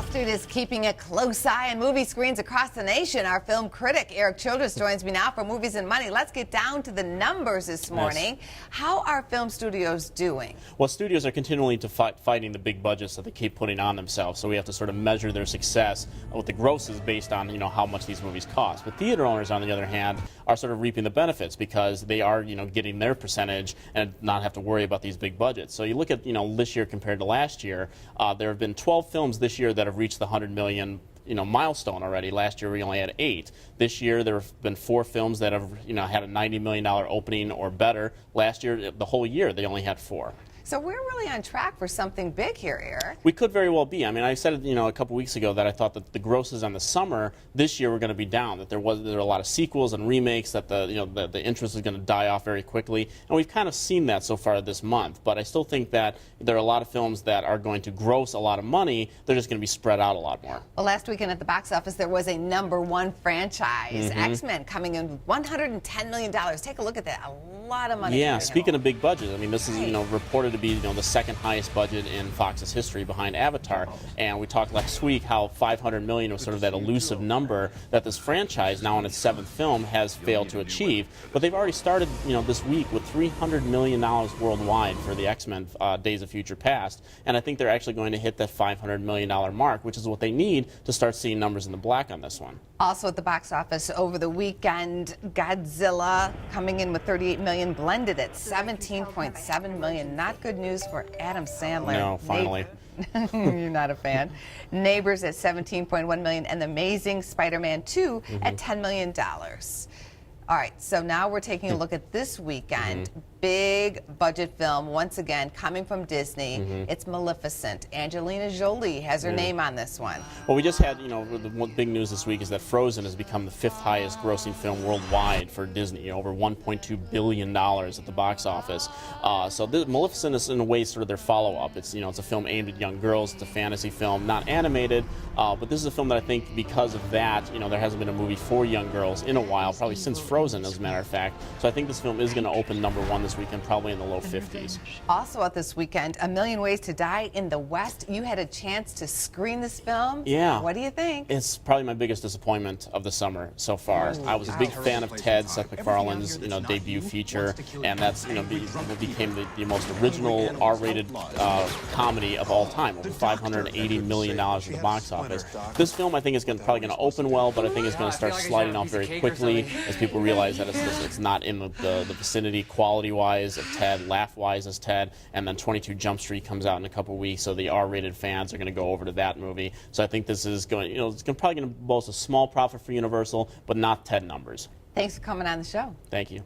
Wall Street is keeping a close eye on movie screens across the nation. Our film critic, Erik Childress, joins me now for Movies and Money. Let's get down to the numbers this morning. Yes. How are film studios doing? Well, studios are continually fighting the big budgets that they keep putting on themselves, so we have to sort of measure their success with the grosses based on, how much these movies cost. But theater owners, on the other hand, are sort of reaping the benefits because they are, getting their percentage and not have to worry about these big budgets. So you look at, this year compared to last year, there have been 12 films this year that have reached the 100 million milestone already. Last year we only had 8. This year there have been 4 films that have had a $90 million opening or better. Last year, the whole year, they only had 4. So we're really on track for something big here, Erik. We could very well be. I mean, I said it, a couple weeks ago that I thought that the grosses on the summer this year were going to be down. That there were a lot of sequels and remakes. That the interest is going to die off very quickly, and we've kind of seen that so far this month. But I still think that there are a lot of films that are going to gross a lot of money. They're just going to be spread out a lot more. Well, last weekend at the box office there was a #1 franchise, X-Men, coming in with $110 million. Take a look at that. A lot of money. Yeah. Speaking of big budget, I mean, this is reported to be the second highest budget in Fox's history behind Avatar, and we talked last week how $500 million was sort of that elusive number that this franchise, now in its 7th film, has failed to achieve. But they've already started, this week with $300 million worldwide for the X-Men Days of Future Past, and I think they're actually going to hit that $500 million mark, which is what they need to start seeing numbers in the black on this one. Also at the box office over the weekend, Godzilla coming in with $38 million, blended at $17.7 million. Not good news for Adam Sandler. No, finally. You're not a fan. Neighbors at $17.1 million, and The Amazing Spider-Man 2 at $10 million. All right, so now we're taking a look at this weekend. Big budget film, once again, coming from Disney. It's Maleficent. Angelina Jolie has her name on this one. Well, we just had, the one big news this week is that Frozen has become the 5th highest grossing film worldwide for Disney, over $1.2 billion at the box office. So Maleficent is in a way sort of their follow-up. It's, it's a film aimed at young girls. It's a fantasy film, not animated, but this is a film that I think because of that, there hasn't been a movie for young girls in a while, probably since Frozen, as a matter of fact. So I think this film is going to open #1 this weekend, probably in the low 50s. Also at this weekend, A Million Ways to Die in the West. You had a chance to screen this film. Yeah. What do you think? It's probably my biggest disappointment of the summer so far. I was a big fan of Ted, Seth MacFarlane's, debut feature, and that's, became the most original R-rated comedy of all time, over $580 million at the box office. This film, I think, is probably going to open well, but I think it's going to start sliding off very quickly as people realize that it's not in the vicinity quality-wise of Ted, laugh-wise as Ted, and then 22 Jump Street comes out in a couple weeks, so the R-rated fans are going to go over to that movie. So I think this is going, it's probably going to boast a small profit for Universal, but not Ted numbers. Thanks for coming on the show. Thank you.